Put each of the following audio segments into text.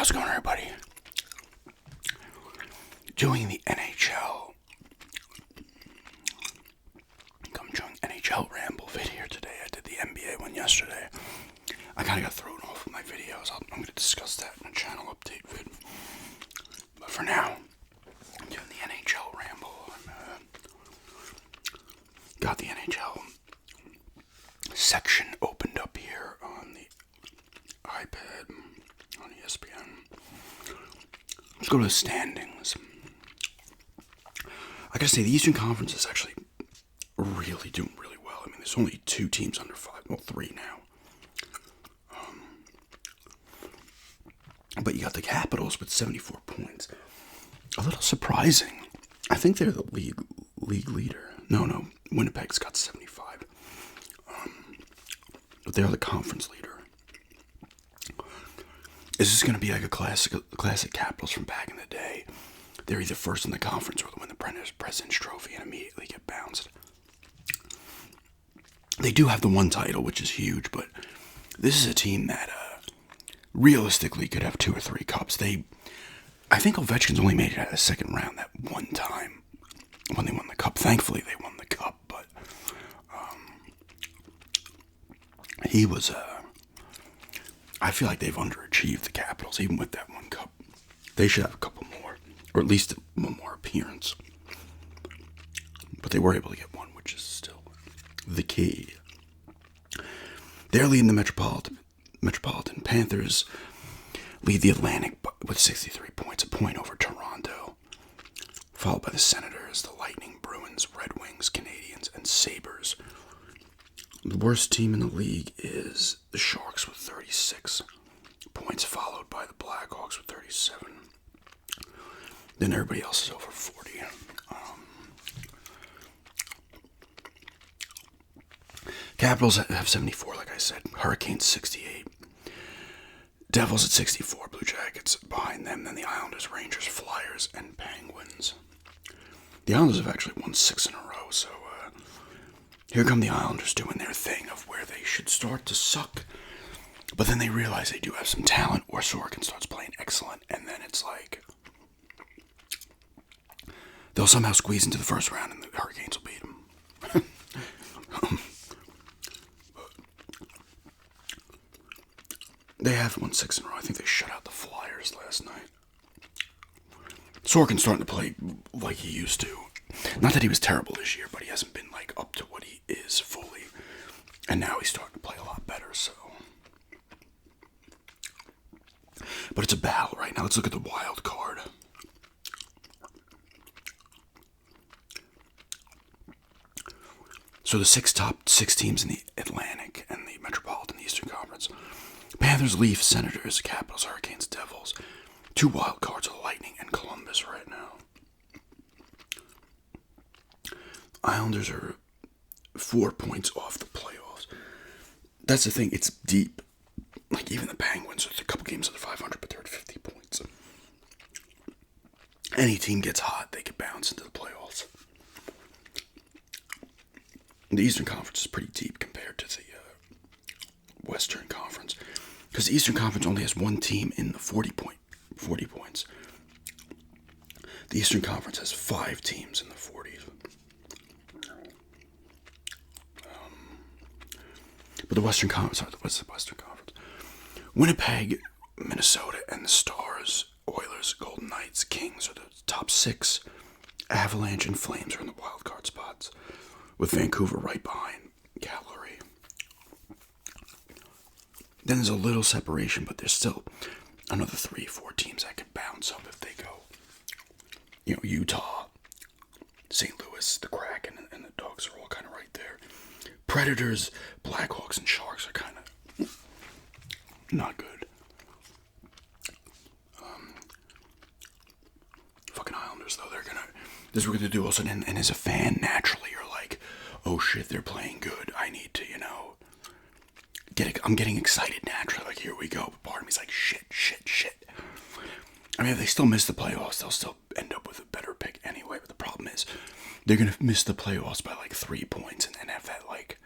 How's it going, everybody? Doing the NHL. I'm doing NHL Ramble vid here today. I did the NBA one yesterday. I kind of got thrown off with my videos. I'm going to discuss that in a channel update vid. But for now, I'm doing the NHL Ramble. Got the NHL section opened up here on the iPad on ESPN. Let's go to the standings. I gotta say, the Eastern Conference is actually really doing really well. I mean, there's only 2 teams under 5. Well, 3 now. But you got the Capitals with 74 points. A little surprising. I think they're the league leader. No, Winnipeg's got 75. But they're the conference leader. Is this going to be like a classic Capitals from back in the day? They're either first in the conference or they win the President's Trophy and immediately get bounced. They do have the one title, which is huge, but this is a team that realistically could have 2 or 3 cups. I think Ovechkin's only made it out of the second round that one time when they won the cup. Thankfully, they won the cup, but he was... I feel like they've underachieved the Capitals, even with that one cup. They should have a couple more, or at least one more appearance. But they were able to get one, which is still the key. They're leading the Metropolitan Panthers, lead the Atlantic with 63 points, a point over Toronto, followed by the Senators, the Lightning, Bruins, Red Wings, Canadiens, and Sabres. The worst team in the league is the Sharks with 36 points, followed by the Blackhawks with 37. Then everybody else is over 40. Capitals have 74, like I said. Hurricanes 68. Devils at 64. Blue Jackets behind them. Then the Islanders, Rangers, Flyers, and Penguins. The Islanders have actually won 6 in a row, so... here come the Islanders doing their thing of where they should start to suck. But then they realize they do have some talent, or Sorkin starts playing excellent, and then it's like... they'll somehow squeeze into the first round and the Hurricanes will beat them. They have won 6 in a row. I think they shut out the Flyers last night. Sorkin's starting to play like he used to. Not that he was terrible this year, but he hasn't been like up to what he is fully. And now he's starting to play a lot better, so. But it's a battle right now. Let's look at the wild card. So the top 6 teams in the Atlantic and the Metropolitan Eastern Conference. Panthers, Leafs, Senators, Capitals, Hurricanes, Devils. 2 wild cards are Lightning and Columbus right now. Islanders are 4 points off the playoffs. That's the thing, it's deep. Like, even the Penguins are a couple games under 500, but they're at 50 points. Any team gets hot, they can bounce into the playoffs. The Eastern Conference is pretty deep compared to the Western Conference. Because the Eastern Conference only has 1 team in the 40 points. The Eastern Conference has 5 teams in the 40s. But the Western Conference, what's the Western Conference? Winnipeg, Minnesota, and the Stars, Oilers, Golden Knights, Kings are the top 6. Avalanche and Flames are in the wild card spots, with Vancouver right behind Calgary. Then there's a little separation, but there's still another 3-4 teams that could bounce up if they go. You know, Utah, St. Louis, the Kraken, and the Ducks are all kind of right there. Predators, Blackhawks, and Sharks are kind of not good. Fucking Islanders, though, this is what we're gonna do also, and as a fan, naturally, you're like, oh shit, they're playing good. I need to, I'm getting excited naturally, like, here we go. But part of me's like, shit. I mean, if they still miss the playoffs, they'll still end up with a better pick anyway, but the problem is, they're going to miss the playoffs by like 3 points and then have that like...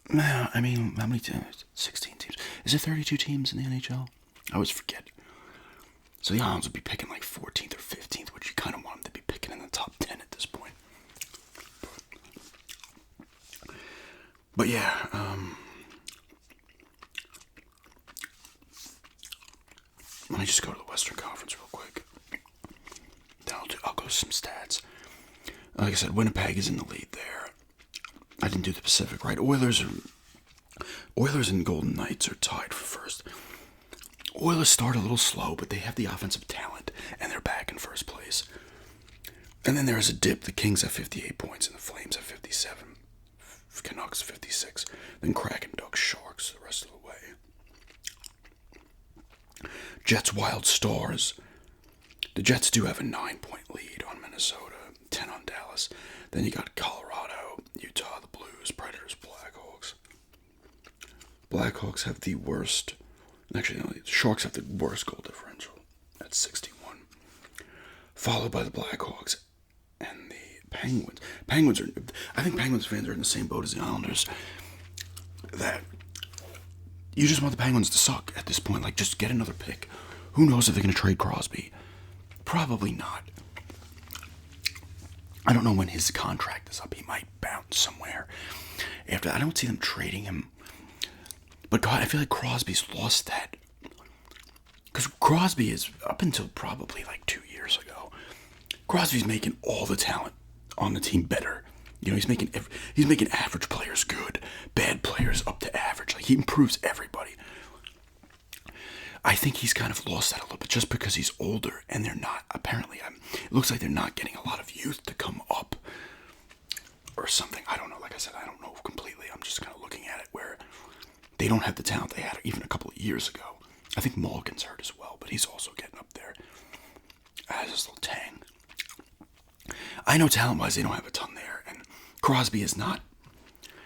I mean, how many teams? 16 teams. Is there 32 teams in the NHL? I always forget. So the Islanders would be picking like 14th or 15th, which you kind of want them to be picking in the top 10 at this point. But yeah, let me just go to the Western Conference real quick. Then I'll go to some stats. Like I said, Winnipeg is in the lead there. I didn't do the Pacific right. Oilers and Golden Knights are tied for first. Oilers start a little slow, but they have the offensive talent, and they're back in first place. And then there is a dip. The Kings have 58 points, and the Flames have 57. Canucks 56. Then Kraken, Ducks, Sharks the rest of the way. Jets, Wild, Stars. The Jets do have a 9-point lead on Minnesota, 10 on Dallas. Then you got Colorado, Utah, the Blues, Predators, Blackhawks. Blackhawks have the worst. Actually, no, the Sharks have the worst goal differential at 61. Followed by the Blackhawks and the Penguins. I think Penguins fans are in the same boat as the Islanders. That you just want the Penguins to suck at this point. Like, just get another pick. Who knows if they're going to trade Crosby? Probably not. I don't know when his contract is up. He might bounce somewhere. After I don't see them trading him. But God, I feel like Crosby's lost that. Because Crosby is, up until probably like 2 years ago, Crosby's making all the talent on the team better. You know, he's making average players good, bad players up to average. Like, he improves everybody. I think he's kind of lost that a little bit just because he's older and they're not, apparently, it looks like they're not getting a lot of youth to come up or something. I don't know. Like I said, I don't know completely. I'm just kind of looking at it where they don't have the talent they had even a couple of years ago. I think Malkin's hurt as well, but he's also getting up there. Has his little tang. I know talent-wise they don't have a ton there, and Crosby is not.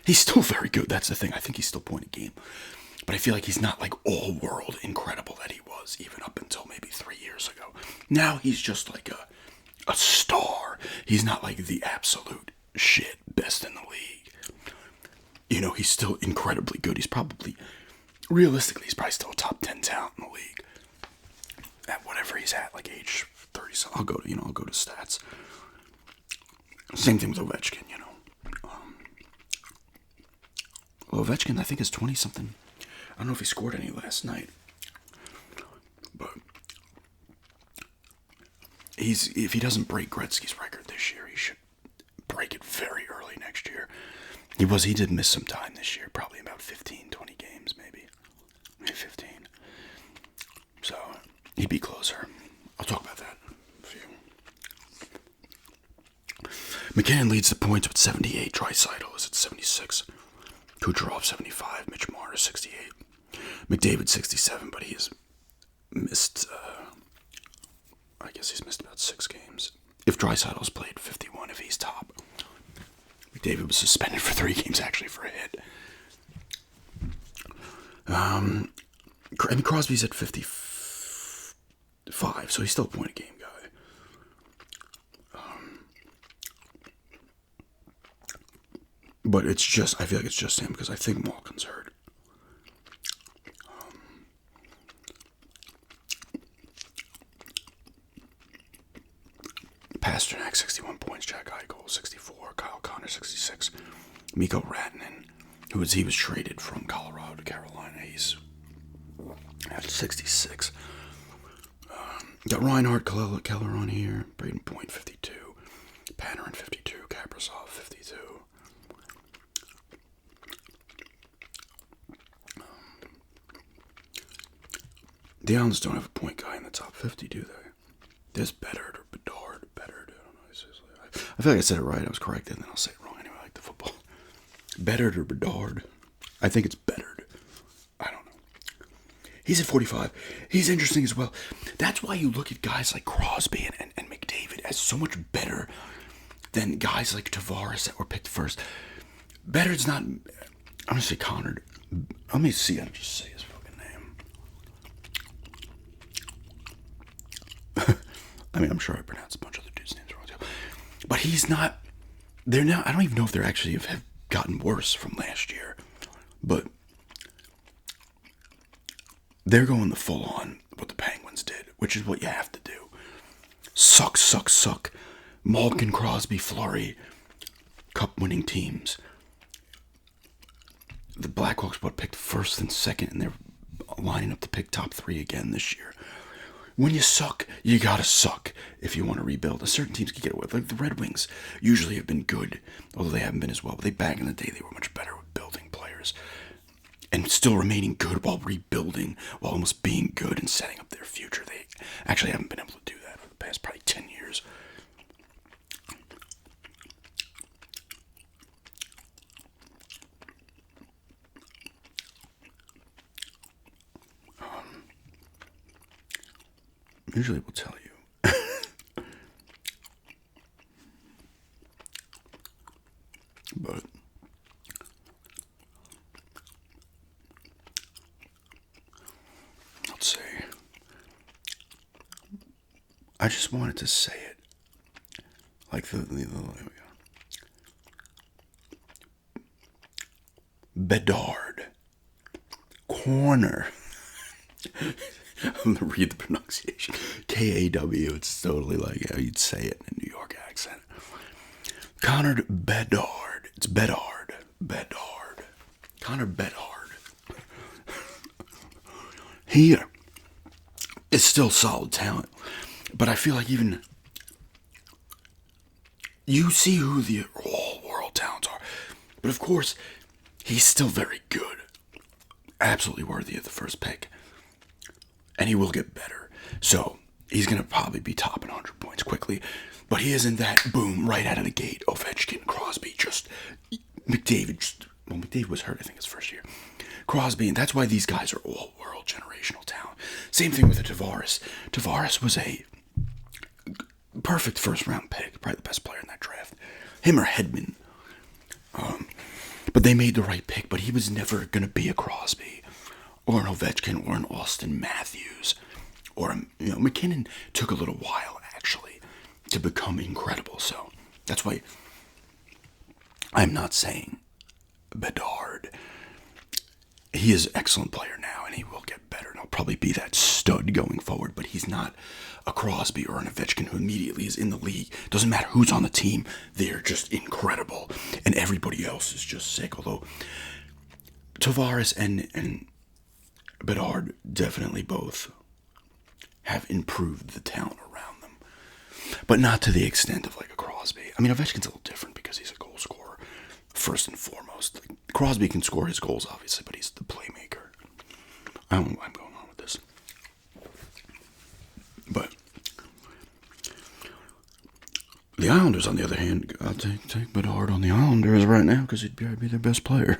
He's still very good. That's the thing. I think he's still point a game. But I feel like he's not like all-world incredible that he was even up until maybe 3 years ago. Now he's just like a star. He's not like the absolute shit best in the league. You know, he's still incredibly good. He's probably, realistically, he's probably still a top 10 talent in the league. At whatever he's at, like age 30. So I'll go to stats. Same thing with Ovechkin, you know. Ovechkin, I think, is 20-something. I don't know if he scored any last night. But if he doesn't break Gretzky's record this year, he should break it very early next year. He did miss some time this year, probably about 15, 20 games, maybe 15. So, he'd be closer. I'll talk about that in a few. McKinnon leads the points with 78. Draisaitl is at 76. Kucherov 75. Mitch Marner 68. McDavid 67, but he has missed, I guess he's missed about 6 games. If Draisaitl's played 51, if he's top. McDavid was suspended for 3 games, actually, for a hit. Crosby's at 55, so he's still a point-a-game guy. But it's just, I feel like it's just him, because I think Malkin's hurt. Pasternak, 61 points. Jack Eichel, 64. Kyle Connor, 66. Mikko Rantanen, he was traded from Colorado to Carolina. He's at 66. Got Reinhart, Keller on here. Braden Point, 52. Panarin, 52. Kaprizov, 52. The Islanders don't have a point guy in the top 50, do they? There's Bedard or Bedard. Bedard. I don't know. I feel like I said it right. I was corrected, and then I'll say it wrong anyway. I like the football. Bedard or Bedard. I think it's Bedard. I don't know. He's at 45. He's interesting as well. That's why you look at guys like Crosby and McDavid as so much better than guys like Tavares that were picked first. Bedard's not. I'm going to say Connor. Let me see. I'll just say his fucking name. I mean, I'm sure I pronounced a bunch of other dudes' names wrong too. But he's not. They're now. I don't even know if they're actually have gotten worse from last year. But they're going the full on what the Penguins did, which is what you have to do. Suck, suck, suck. Malkin, Crosby, Fleury, cup-winning teams. The Blackhawks picked first and second, and they're lining up to pick top 3 again this year. When you suck, you gotta suck if you want to rebuild. Certain teams can get away. Like the Red Wings usually have been good, although they haven't been as well. But back in the day, they were much better with building players and still remaining good while rebuilding, while almost being good and setting up their future. They actually haven't been able to do that for the past probably 10 years. Usually will tell you. But let's see. I just wanted to say it. Like there we go. Bedard. Corner. I'm going to read the pronunciation. K-A-W. It's totally like how you'd say it in a New York accent. Connor Bedard. It's Bedard. Bedard. Connor Bedard. He is still solid talent. But I feel like even you see who the all-world talents are. But of course, he's still very good. Absolutely worthy of the first pick. And he will get better. So he's going to probably be topping 100 points quickly. But he isn't that boom right out of the gate. Ovechkin, Crosby, McDavid. McDavid was hurt, I think, his first year. Crosby, and that's why these guys are all world generational talent. Same thing with the Tavares. Tavares was a perfect first round pick. Probably the best player in that draft. Him or Hedman. But they made the right pick. But he was never going to be a Crosby. Or an Ovechkin, or an Austin Matthews, or McKinnon took a little while actually to become incredible. So that's why I'm not saying Bedard. He is an excellent player now, and he will get better, and he'll probably be that stud going forward. But he's not a Crosby or an Ovechkin who immediately is in the league. Doesn't matter who's on the team; they're just incredible, and everybody else is just sick. Although Tavares and Bedard definitely both have improved the talent around them. But not to the extent of like a Crosby. I mean, Ovechkin's a little different because he's a goal scorer, first and foremost. Like, Crosby can score his goals, obviously, but he's the playmaker. I don't know why I'm going on with this. But the Islanders, on the other hand, I'll take Bedard on the Islanders right now because he'd probably be their best player.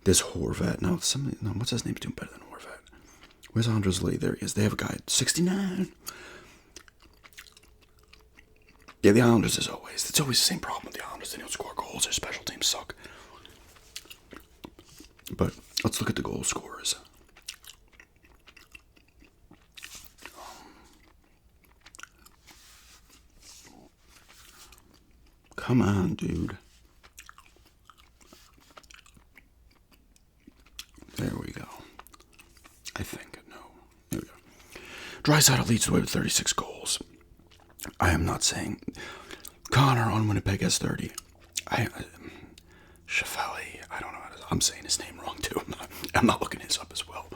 There's Horvat. No, what's his name's doing better than Horvat? Where's Andres Lee? There he is. They have a guy at 69. Yeah, the Islanders it's always the same problem with the Islanders. They don't score goals. Their special teams suck. But let's look at the goal scorers. Come on, dude. There we go. I think. No. There we go. Draisaitl leads the way with 36 goals. I am not saying Connor on Winnipeg has 30. Shafali, I don't know. I'm saying his name wrong too. I'm not looking his up as well.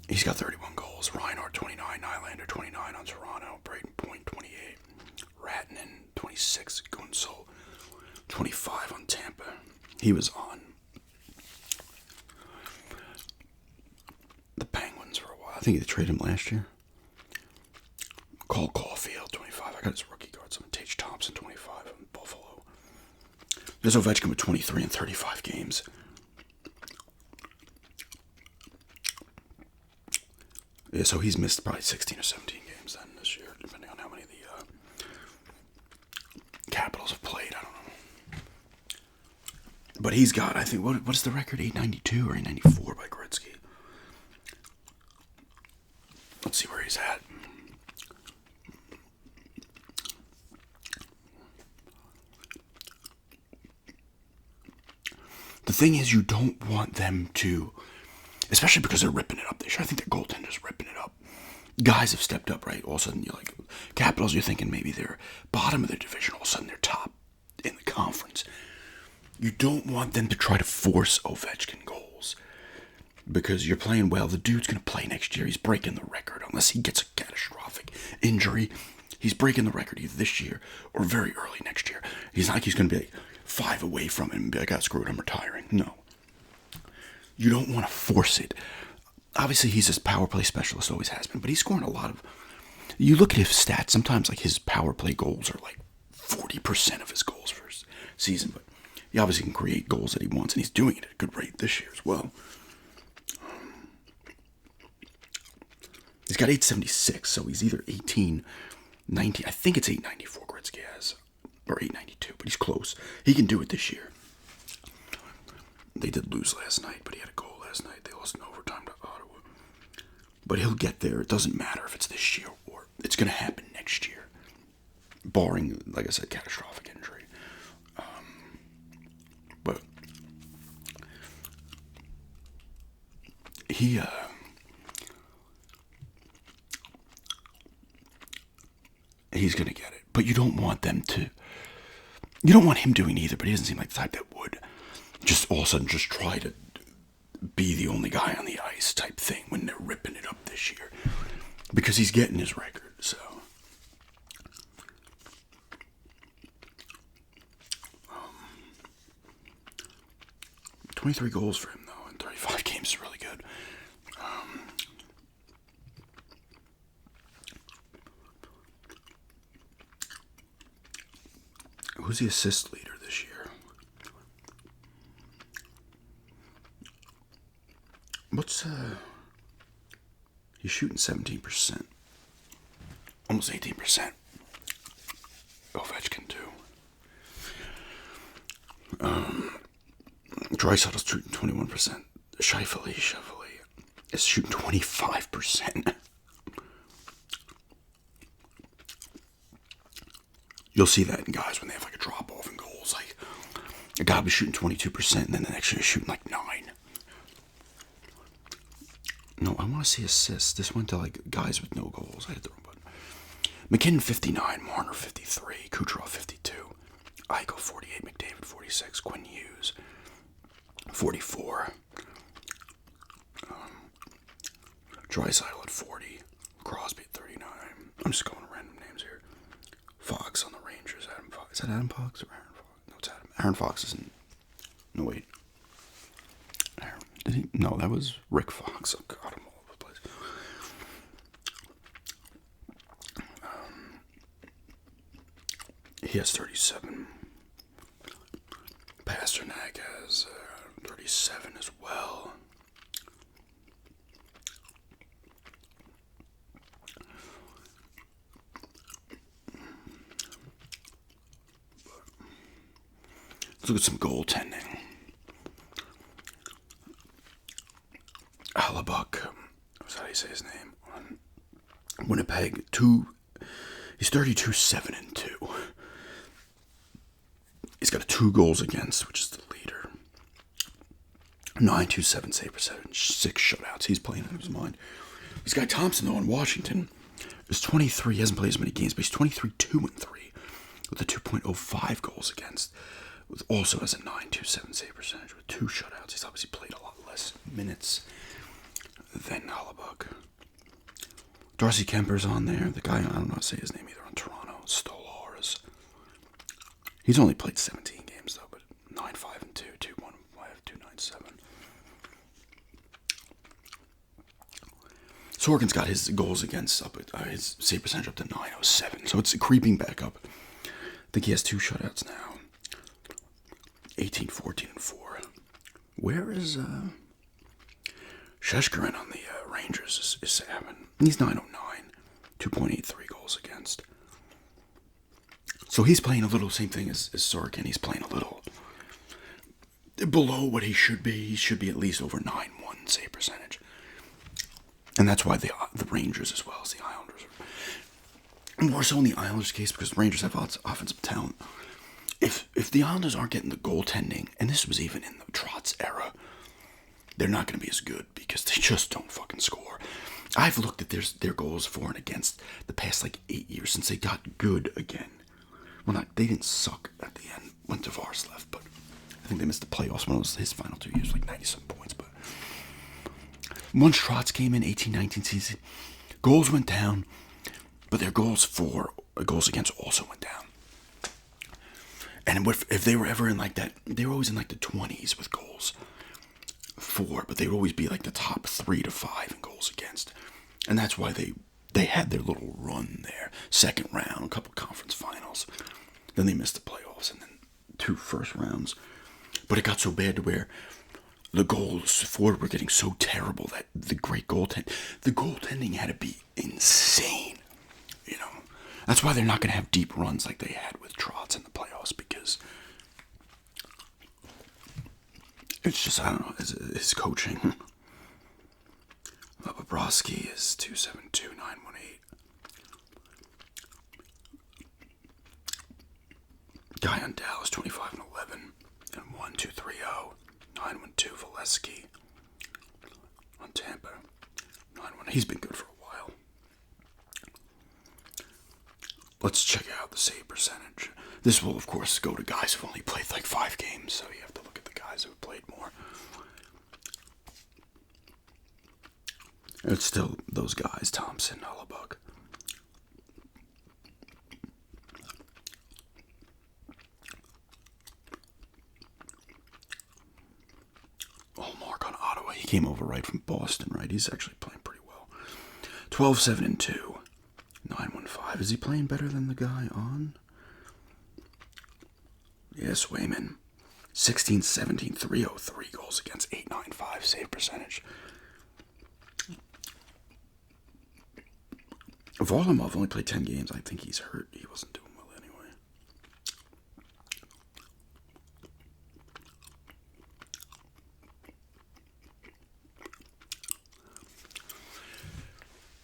He's got 31 goals. Reinhardt 29, Nylander 29 on Toronto, Braden Point 28, Ratnan 26, Gunsel 25 on Tampa. He was on the Penguins for a while. I think they traded him last year. Cole Caulfield 25. I got his rookie cards. Tage Thompson 25 on Buffalo. There's Ovechkin with 23 in 35 games. Yeah, so he's missed probably 16 or 17 games then this year, depending on how many the Capitals have played. I don't know. But he's got, I think, what is the record? 892 or 894 by Gretzky. Let's see where he's at. The thing is, you don't want them to, especially because they're ripping it up this year. I think their goaltender's ripping it up. Guys have stepped up, right? All of a sudden, you're like, Capitals, you're thinking maybe they're bottom of their division. All of a sudden, they're top in the conference. You don't want them to try to force Ovechkin goals because you're playing well. The dude's going to play next year. He's breaking the record unless he gets a catastrophic injury. He's breaking the record either this year or very early next year. He's not like he's going to be like 5 away from him and be like, "Ah, screw it, I'm retiring." No. You don't want to force it. Obviously, he's a power play specialist, always has been, but he's scoring a lot of... You look at his stats, sometimes like his power play goals are like 40% of his goals for his season, but he obviously can create goals that he wants, and he's doing it at a good rate this year as well. He's got 876, so he's either 1890. I think it's 894 Gretzky has, or 892, but he's close. He can do it this year. They did lose last night, but he had a goal last night. They lost in overtime to Ottawa. But he'll get there. It doesn't matter if it's this year or it's going to happen next year, barring, like I said, catastrophic injury. But he's going to get it. But you don't want them to... You don't want him doing either, but he doesn't seem like the type that would just all of a sudden just try to be the only guy on the ice type thing when they're ripping it up this year. Because he's getting his record, so... 23 goals for him, though, in 35 games is really good. Who's the assist leader this year? He's shooting 17%. Almost 18%. Ovechkin, too. Draisaitl's shooting 21%. Scheifele is shooting 25%. You'll see that in guys when they have like a drop off in goals. Like a guy was shooting 22%, and then the next year he's shooting like 9. No, I want to see assists. This went to like guys with no goals. I hit the wrong button. McKinnon 59, Marner 53, Kucherov 52, Eichel 48, McDavid 46, Quinn Hughes 44, Draisaitl at 40, Crosby at 39. I'm just going random names here. Fox on the Rangers. Adam Fox. Is that Adam Fox or Aaron Fox? No, it's Adam. Aaron Fox isn't. No, wait. Aaron, did he? No, that was Rick Fox. Oh, God, I'm all over the place. He has 37. Pasternak has 37 as well. Let's look at some goaltending. Hellebuyck, that's how you say his name. On Winnipeg, he's 32-7-2. He's got 2 goals against, which is the leader. 927 save percentage, 6 shutouts. He's playing out of his mind. This guy Thompson, though, in Washington, is 23. He hasn't played as many games, but he's 23-2-3 with a 2.05 goals against. Also has a 927 save percentage with 2 shutouts. He's obviously played a lot less minutes than Hellebuyck. Darcy Kemper's on there. The guy, I don't know how to say his name either, on Toronto. Stolarz. He's only played 17 games, though, but 9-5-2, 2-1-5, 2-9-7. Sorkin's got his goals against up at his save percentage up to 907, so it's creeping back up. I think he has 2 shutouts now. 18-14-4. Where is Sheshkarin on the Rangers? Is having, he's 909, 2.83 goals against. So he's playing a little same thing as Sorkin. He's playing a little below what he should be. He should be at least over 9-1 save percentage. And that's why the Rangers as well as the Islanders are more so in the Islanders' case because the Rangers have lots of offensive talent. if the Islanders aren't getting the goaltending, and this was even in the Trotz era, they're not going to be as good because they just don't fucking score. I've looked at their goals for and against the past like 8 years since they got good again. Well, they didn't suck at the end when Tavares left, but I think they missed the playoffs when it was his final 2 years, like 90-some points. But once Trotz came in, 18-19 season, goals went down, but their goals against also went down. And if they were ever in like that, they were always in like the 20s with goals for, but they would always be like the top 3 to 5 in goals against. And that's why they had their little run there. Second round, a couple conference finals. Then they missed the playoffs and then 2 first rounds. But it got so bad to where the goals forward were getting so terrible that the goaltending had to be insane. You know, that's why they're not going to have deep runs like they had with Trotz in the playoffs, because it's just, I don't know, his coaching. Bobrovsky is 272-918. Guy on Dallas 25-11 and 1-2-3-0. 912 Valesky on Tampa. 9-1. He's been good for a while. Let's check out the save percentage. This will, of course, go to guys who've only played like 5 games, so you have to look at the guys who've played more. It's still those guys, Thompson, Hellebuck. Mark on Ottawa. He came over right from Boston, right? He's actually playing pretty well. 12-7-2. 915. Is he playing better than the guy on? Yes, Wayman. 16-17, 303 goals against, 895 save percentage. Varlamov only played 10 games. I think he's hurt. He wasn't doing well anyway.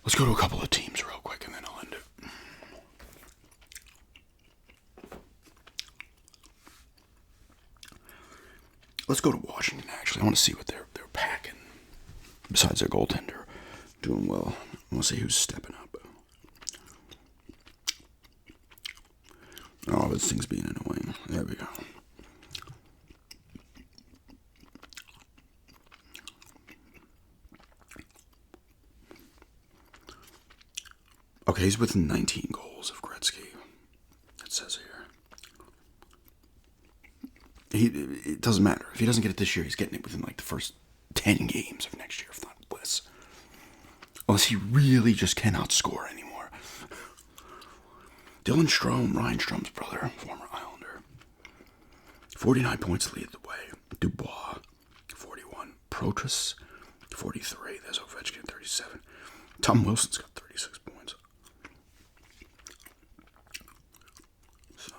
Let's go to a couple of teams real quick and then I'll end it. Let's go to Washington, actually. I want to see what they're packing. Besides their goaltender doing well. I want to see who's stepping up. Oh, this thing's being annoying. There we go. Okay, he's within 19 goals of Gretzky. It says here. It doesn't matter. If he doesn't get it this year, he's getting it within like the first 10 games of next year, if not less. Unless he really just cannot score anymore. Dylan Strome, Ryan Strome's brother, former Islander. 49 points lead the way. Dubois, 41. Protas, 43. There's Ovechkin, 37. Tom Wilson's got 36 points. So,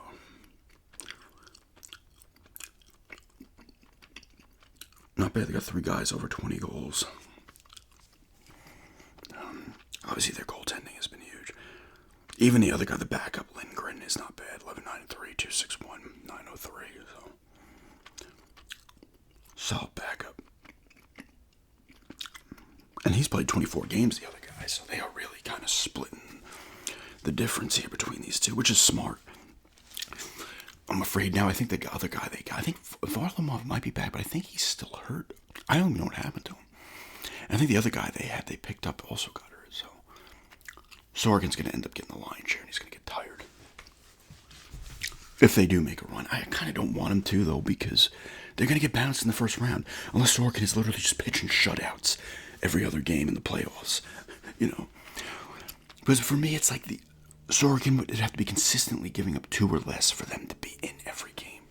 not bad. They got 3 guys over 20 goals. Obviously, their goaltending has been huge. Even the other guy, the backup, Lindgren, is not bad. 11-9-3, 261, 903. So, solid backup. And he's played 24 games, the other guy, so they are really kind of splitting the difference here between these two, which is smart. I'm afraid now, I think the other guy they got, I think Varlamov might be back, but I think he's still hurt. I don't even know what happened to him. And I think the other guy they picked up also got hurt, so Sorkin's going to end up getting the lion's share, and he's going to get tired. If they do make a run. I kind of don't want him to, though, because they're going to get bounced in the first round, unless Sorkin is literally just pitching shutouts every other game in the playoffs, you know. Because for me, it's like Sorkin would have to be consistently giving up 2 or less for them to be in every game.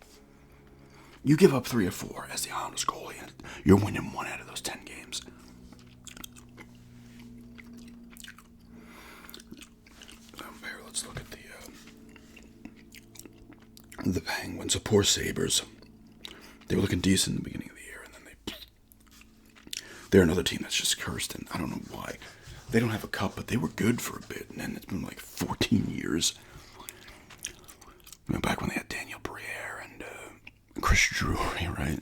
You give up 3 or 4 as the Islanders goalie, and you're winning 1 out of those 10 games. Here, let's look at the Penguins. The poor Sabres. They were looking decent in the beginning of the year, and then they're another team that's just cursed, and I don't know why. They don't have a cup, but they were good for a bit, and then it's been like 14 years. You know, back when they had Daniel Briere Chris Drury, right?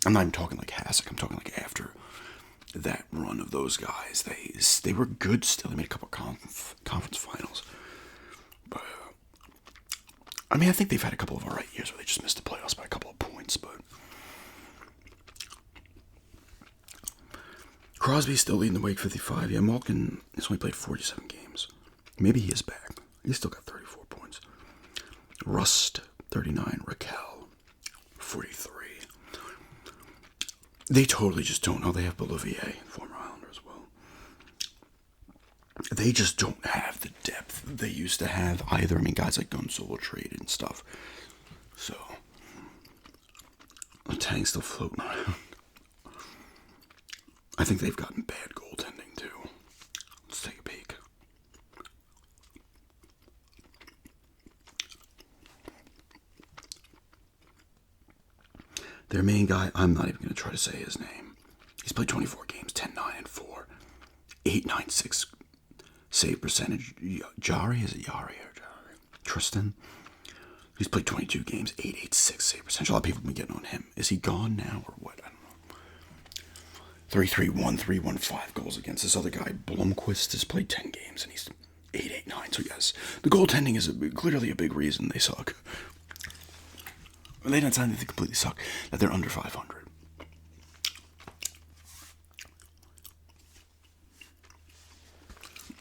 I'm not even talking like Hasek. I'm talking like after that run of those guys. They were good still. They made a couple conference finals. But, I mean, I think they've had a couple of alright years where they just missed the playoffs by a couple of points, but Crosby's still leading the Wake 55. Yeah, Malkin has only played 47 games. Maybe he is back. He's still got 34 points. Rust, 39. Raquel, 43. They totally just don't know. They have Bolivier, former Islander as well. They just don't have the depth they used to have either. I mean, guys like Gonzalo traded and stuff. So, the tank's still floating around. I think they've gotten bad goaltending too. Let's take a peek. Their main guy, I'm not even going to try to say his name. He's played 24 games, 10-9-4, 8.96 save percentage. Jari, is it Yari or Jari? Tristan. He's played 22 games, 8.86 save percentage. A lot of people have been getting on him. Is he gone now or what? I don't know. 3-3-1, 3-1-5 goals against. This other guy, Blomqvist, has played 10 games and he's 8.89. So yes, the goaltending is clearly a big reason they suck. They're not saying that they completely suck, that they're under 500.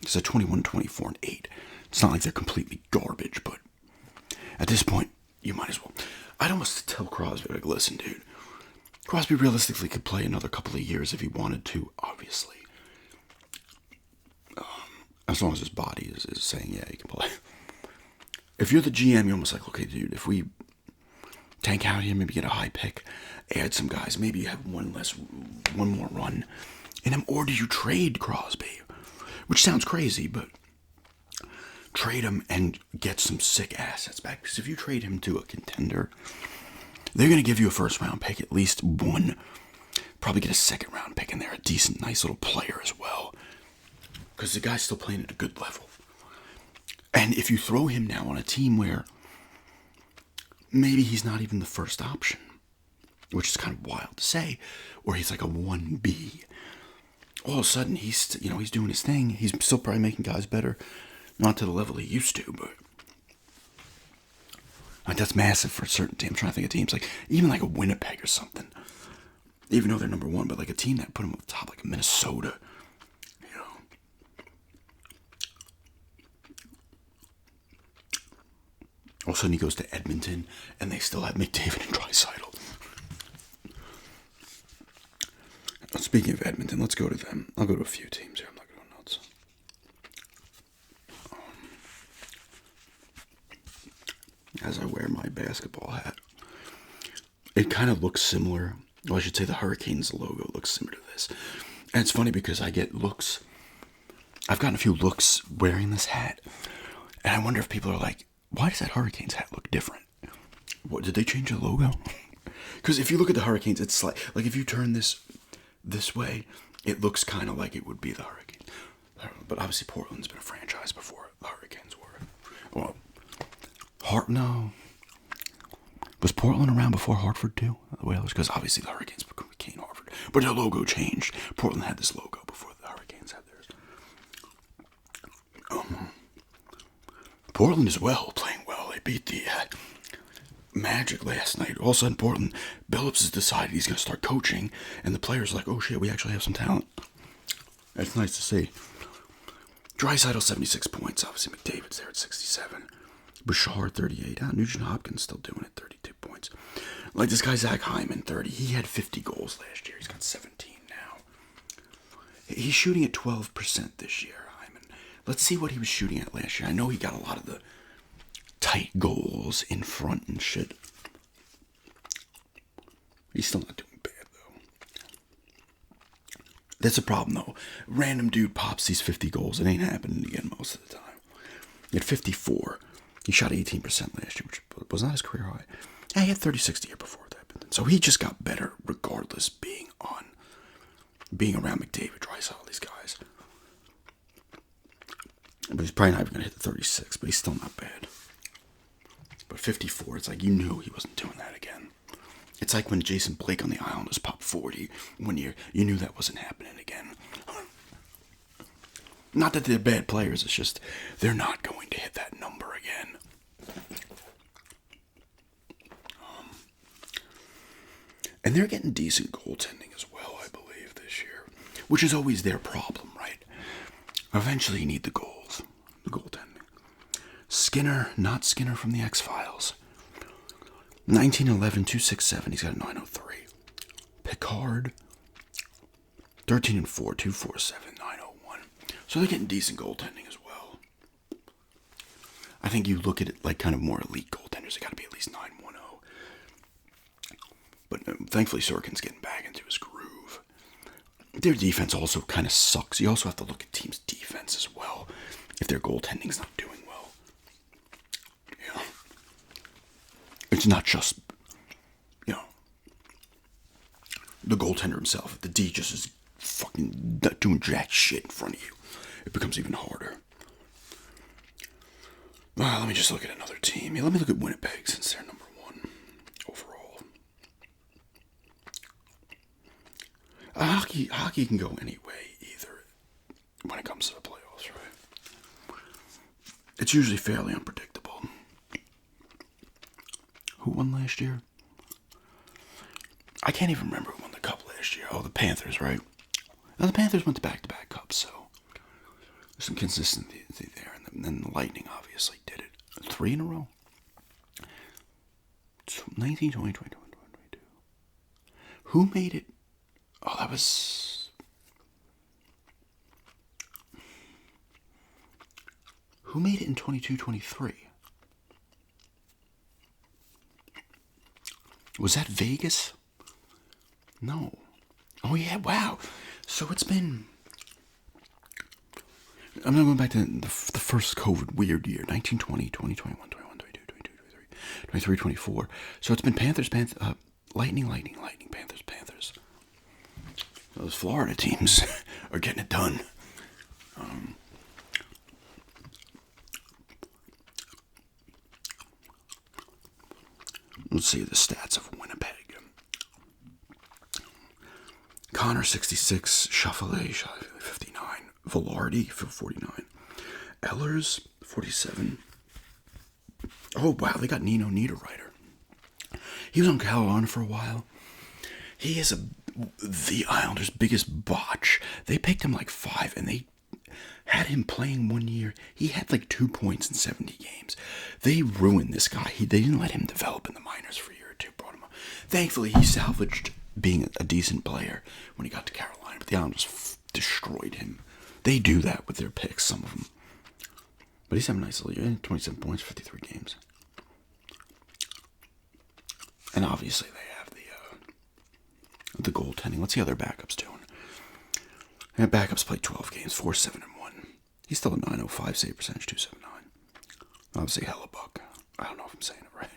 It's a 21, 24, and 8. It's not like they're completely garbage, but at this point, you might as well. I'd almost tell Crosby, like, listen, dude, Crosby realistically could play another couple of years if he wanted to, obviously. As long as his body is saying, yeah, he can play. If you're the GM, you're almost like, okay, dude, if we tank out here, maybe get a high pick, add some guys, maybe you have one more run in him, or do you trade Crosby? Which sounds crazy, but trade him and get some sick assets back. Because if you trade him to a contender, they're going to give you a first round pick, at least one. Probably get a second round pick in there, a decent, nice little player as well. Because the guy's still playing at a good level. And if you throw him now on a team where maybe he's not even the first option, which is kind of wild to say, or he's like a 1B. All of a sudden, he's doing his thing. He's still probably making guys better. Not to the level he used to, but like, that's massive for a certain team. I'm trying to think of teams like, even like a Winnipeg or something. Even though they're number one, but like a team that put them up top, like a Minnesota. All of a sudden he goes to Edmonton, and they still have McDavid and Draisaitl. Speaking of Edmonton, let's go to them. I'll go to a few teams here. I'm not going nuts. As I wear my basketball hat, it kind of looks similar. Well, I should say the Hurricanes logo looks similar to this. And it's funny because I get looks. I've gotten a few looks wearing this hat, and I wonder if people are like, why does that Hurricanes hat look different? What, did they change the logo? Because if you look at the Hurricanes, it's like if you turn this way, it looks kind of like it would be the Hurricanes. But obviously Portland's been a franchise before the Hurricanes were. Well, no. Was Portland around before Hartford too? The Whalers? Because obviously the Hurricanes became Hartford. But their logo changed. Portland had this logo before the Hurricanes had theirs. Portland as well, playing well. They beat the Magic last night. All of a sudden, Portland, Billups has decided he's going to start coaching, and the players are like, oh shit, we actually have some talent. That's nice to see. Draisaitl, 76 points. Obviously, McDavid's there at 67. Bouchard, 38. Nugent Hopkins still doing it, 32 points. Like this guy, Zach Hyman, 30. He had 50 goals last year. He's got 17 now. He's shooting at 12% this year, Hyman. Let's see what he was shooting at last year. I know he got a lot of the tight goals in front and shit. He's still not doing bad, though. That's a problem, though. Random dude pops these 50 goals. It ain't happening again most of the time. At 54, he shot 18% last year, which was not his career high. Yeah, he had 36 the year before that. So he just got better regardless being around McDavid, Draisaitl, these guys. But he's probably not even going to hit the 36, but he's still not bad. But 54, it's like you knew he wasn't doing that again. It's like when Jason Blake on the Islanders popped 40 one year. You knew that wasn't happening again. Not that they're bad players, it's just they're not going to hit that number again. And they're getting decent goaltending as well, I believe, this year. Which is always their problem, right? Eventually you need the goals. The goaltending. Skinner, not Skinner from the X-Files. 1911, 267, he's got a 903. Picard, 13 and 4, 247, 901. So they're getting decent goaltending as well. I think you look at it like kind of more elite goaltenders, they got to be at least 910. But thankfully Sorkin's getting back into his groove. Their defense also kind of sucks. You also have to look at teams' defense as well if their goaltending's not doing well. Yeah. It's not just, the goaltender himself. If the D just is fucking not doing jack shit in front of you, it becomes even harder. Well, let me just look at another team. Yeah, let me look at Winnipeg since they're number one overall. Hockey can go any way either when it comes to the playoffs, right? It's usually fairly unpredictable. Who won last year? I can't even remember who won the cup last year. Oh, the Panthers, right? Now, the Panthers went to back-to-back cups, so there's some consistency there. And then the Lightning obviously did it. 3 in a row. 19, 20, 21, 22. Who made it? Oh, that was... Who made it in 22, 23? Was that Vegas? No. Oh, yeah, wow. So it's been... I'm going back to the first COVID weird year. 19, 20, 20, 21, 21, 22, 22, 23, 23, 24. So it's been Panthers, Lightning, Panthers, Panthers. Those Florida teams are getting it done. Let's see the stats of Winnipeg. Connor 66, Chaffalay 59, Velarde 49, Ehlers 47. Oh wow, they got Nino Niederreiter. He was on Carolina for a while. He is the Islanders' biggest botch. They picked him like 5, and they had him playing 1 year. He had like 2 points in 70 games. They ruined this guy. They didn't let him develop in the minors for a year or two. Brought him up. Thankfully, he salvaged being a decent player when he got to Carolina, but the Islanders destroyed him. They do that with their picks, some of them. But he's having a nice little year. 27 points, 53 games. And obviously they have the goaltending. Let's see how their backups doing. Their backups played 12 games, 4-7-1. He's still a 905 save percentage, 279. Obviously Hellebuck. I don't know if I'm saying it right.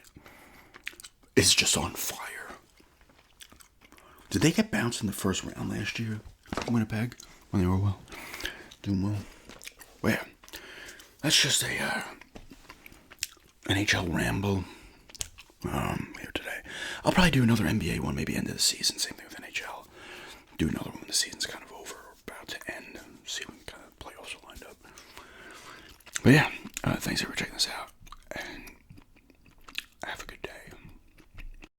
It's just on fire. Did they get bounced in the first round last year, Winnipeg, when they were doing well? Well, yeah, that's just a NHL Ramble here today. I'll probably do another NBA one, maybe end of the season. Same thing with NHL. Do another one when the season's kind of over or about to end. See when kind of playoffs are lined up. But yeah, thanks for checking this out.